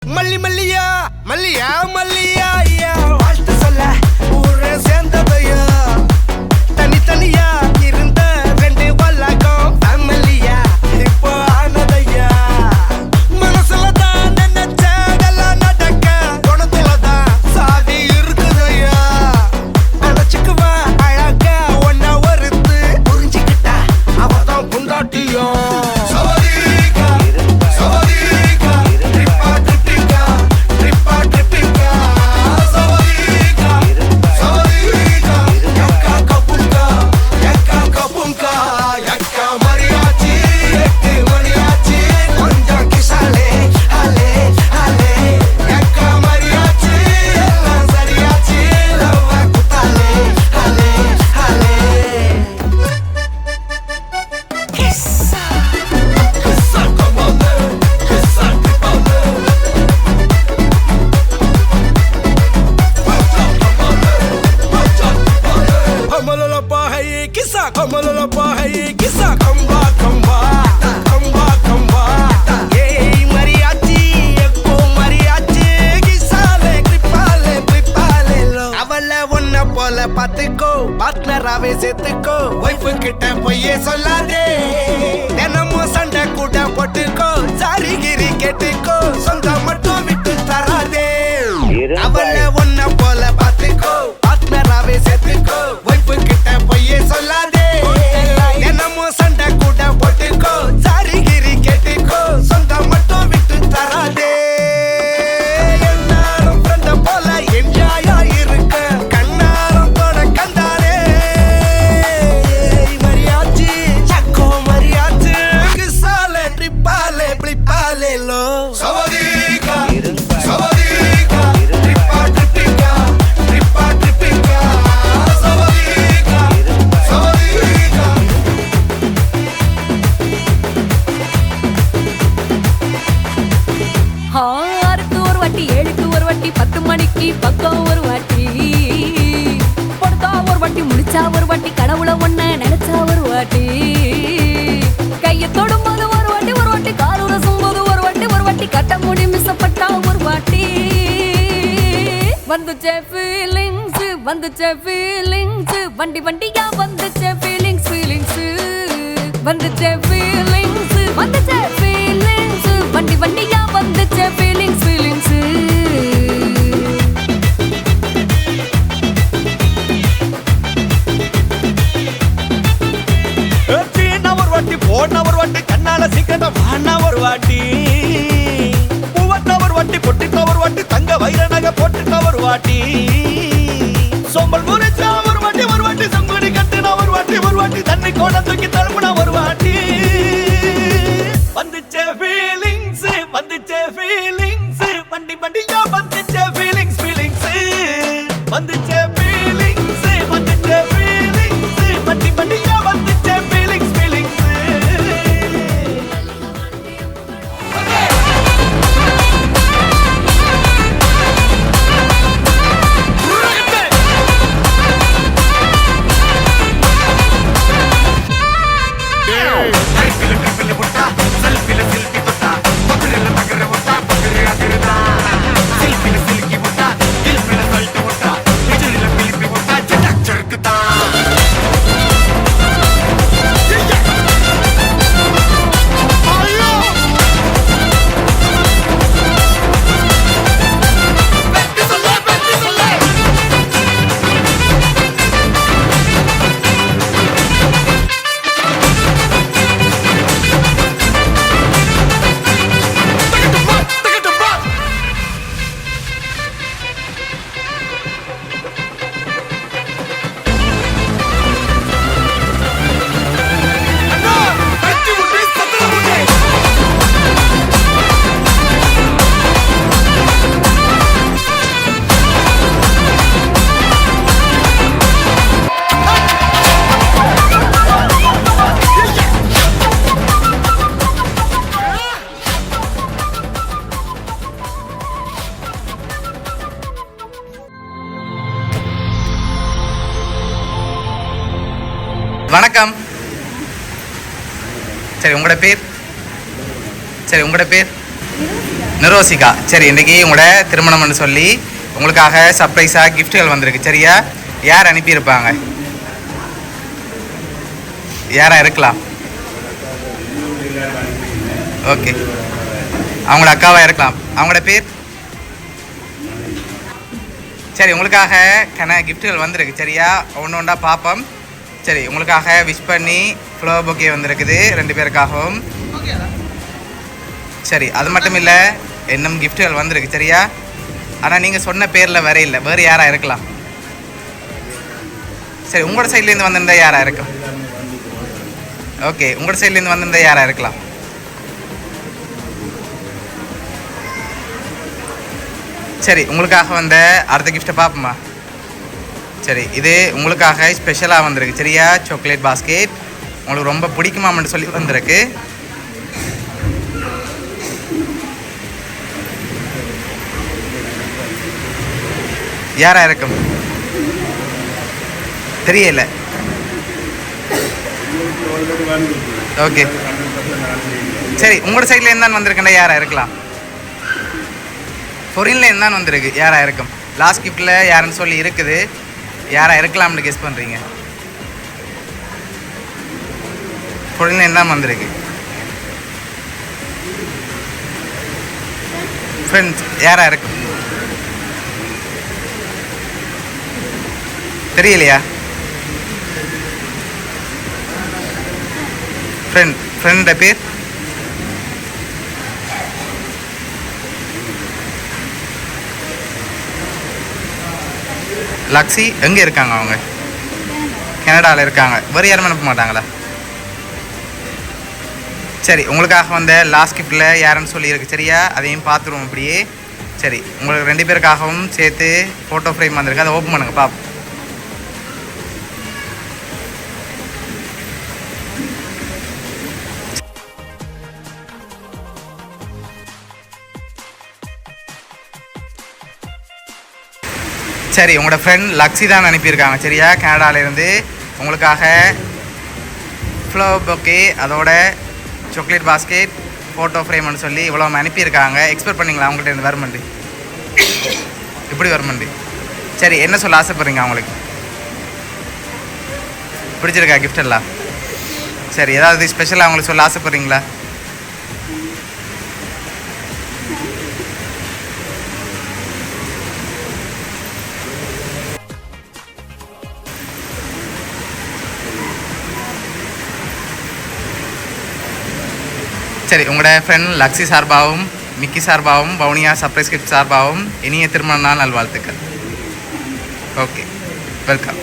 மல்லி மல்லியா மல்லியா மல்லியா ஐயா வாழ்த்து சொல்ல ஊரே சேர்ந்ததையா தனித்தனியா இருந்த ரெண்டு வல்லகம் ஃபேமிலியா இப்போ ஆனதையா மனசுலதான் நினைச்சதெல்லாம் நடக்க குணத்துலதான் சாதி இருக்குதையா நினைச்சுக்குவா அழகா ஒன்ன ஒருத்து புரிஞ்சுக்கிட்டா அவதான் புண்டாட்டியும் பாத்துக்கோ பார்ட்னராவே சேர்த்துக்கோ வைஃபு கிட்ட பொய்யே சொல்லாதே தினமும் சண்டை கூட போட்டுக்கோ சாரி கிரி கேட்டுக்கோ சொந்தம் மட்டும் விட்டு தராதே அவளை ஒன்ன போல பாத்துக்கோ பார்ட்னராவே சேர்த்துக்கோ வைஃபு கிட்ட பொய்யே சொல்லாதே தினமும் சண்டை கூட போட்டுக்கோ சாரி கிரி கேட்டுக்கோ சொந்தம் மட்டும் விட்டு தராதே எல்லாரும் ஃப்ரெண்ட போல என்ஜாயா இருக்க பக்கம் ஒரு வாட்டி பொடுத்தா ஒரு வாட்டி முடிச்சா ஒரு வாட்டி கடவுளை ஒன்ன நினைச்சா ஒரு வாட்டி கைய தொடும்போது ஒரு வாட்டி கால் உரசும் போது ஒரு வாட்டி கட்ட முடி மிசப்பட்டா ஒரு வாட்டி வந்துச்சே ஃபீலிங்ஸ் வண்டி வண்டியா வந்துச்சே ஃபீலிங்ஸ் வந்துச்சே ஃபீலிங்ஸ் வண்டி வண்டியா வந்துச்சே ஃபீலிங்ஸ் போன ஒரு வாட்டி கண்ணால சீக்கிரமா வாண்ணா ஒரு வாட்டி பூவட்ட ஒரு வாட்டி பொட்டிட்ட ஒரு வாட்டி தங்க வைர நகை போட்டுட்ட ஒரு வாட்டி சோம்பல் முறிச்சா ஒரு வாட்டி சங்குடி கட்டுனா ஒரு வாட்டி தண்ணி கோட தூக்கி தழுப்புனா ஒரு வாட்டி வந்துச்சே ஃபீலிங்ஸ் வண்டி வண்டியா வந்துச்சே ஃபீலிங்ஸ் வந்துச்சே ஃபீலிங்ஸ் வண்டி வண்டியா வந்துச்சே ஃபீலிங்ஸ் வணக்கம். சரி உங்களோட பேர்? நிரோசிகா. சரி, இன்றைக்கி உங்களோட திருமணம்னு சொல்லி உங்களுக்காக சர்ப்ரைஸாக கிஃப்ட்டுகள் வந்திருக்கு. சரியா? யார் அனுப்பியிருப்பாங்க? யாராக இருக்கலாம்? ஓகே, அவங்களோட அக்காவாக இருக்கலாம். அவங்களோட பேர்? சரி, உங்களுக்காக கிஃப்ட்டுகள் வந்திருக்கு. சரியா? ஒன்று ஒன்றா பார்ப்போம். சரி, உங்களுக்காக விஷ் பண்ணி ஃப்ளவர் பொக்கே வந்திருக்குது 2 பேருக்காகவும். சரி, அது மட்டும் இல்லை, இன்னும் கிஃப்ட்டுகள் வந்திருக்கு. சரியா? ஆனால் நீங்கள் சொன்ன பேரில் வேற இல்லை, வேறு யாராக இருக்கலாம்? சரி, உங்களோட சைட்லேருந்து வந்திருந்தா யாராக இருக்கும்? ஓகே, உங்களோட சைட்லேருந்து வந்திருந்தா யாராக இருக்கலாம்? சரி, உங்களுக்காக வந்த அடுத்த கிஃப்ட்டை பார்ப்போமா? சரி, இது உங்களுக்காக ஸ்பெஷலாக வந்திருக்கு. சரியா? சாக்லேட் பாஸ்கெட் உங்களுக்கு ரொம்ப பிடிக்குமான்னு சொல்லி வந்திருக்கு. யாராக இருக்கும்? தெரியல. ஓகே, சரி, உங்களோட சைடில் இருந்தான் வந்திருக்கேன்டா யாராக இருக்கலாம்? ஃபொரினில் இருந்தான் வந்திருக்கு. யாராக இருக்கும்? லாஸ்ட் கிஃப்ட்டில் யாருன்னு சொல்லி இருக்குது. யாராக இருக்கலாம்னு கெஸ் பண்ணுறீங்க? ஃபொரினில் இருந்தான் வந்திருக்கு. ஃப்ரெண்ட்ஸ் யாராக இருக்கும்? தெரியலையா? ஃப்ரெண்டோட பேர்? லக்ஸி. எங்கே இருக்காங்க அவங்க? கனடாவில் இருக்காங்க. வேறு யாரும் அனுப்ப மாட்டாங்களா? சரி, உங்களுக்காக வந்த லாஸ்ட் கிஃப்ட்டில் யாருன்னு சொல்லியிருக்கு. சரியா? அதையும் பார்த்துருவோம் அப்படியே. சரி, உங்களுக்கு 2 பேருக்காகவும் சேர்த்து ஃபோட்டோ ஃப்ரேம் வந்திருக்கு. அதை ஓப்பன் பண்ணுங்கள் பாப்போம். சரி, உங்களோட ஃப்ரெண்ட் லக்ஸி தான் அனுப்பியிருக்காங்க. சரியா? கனடாவிலேருந்து உங்களுக்காக ஃப்ளவர் பொக்கே, அதோட சாக்லேட் பாஸ்கெட், ஃபோட்டோ ஃப்ரேம்னு சொல்லி இவ்வளோ அனுப்பியிருக்காங்க. எக்ஸ்பெக்ட் பண்ணிங்களா அவங்கள்ட்ட இருந்து வருமண்டு? இப்படி வருமண்டு. சரி, என்ன சொல்ல ஆசைப்படுறீங்க? அவங்களுக்கு பிடிச்சிருக்கா கிஃப்ட் எல்லாம்? சரி, ஏதாவது ஸ்பெஷலாக அவங்களுக்கு சொல்ல ஆசைப்படுறீங்களா? சரி, உங்களோட ஃப்ரெண்ட் லக்ஸி சார்பாகவும் மிக்கி சார்பாகவும் வவுனியா சர்ப்ரைஸ் கிஃப்ட் சார்பாகவும் இனிய திருமண நாள் நல்வாழ்த்துக்கள். Okay, welcome.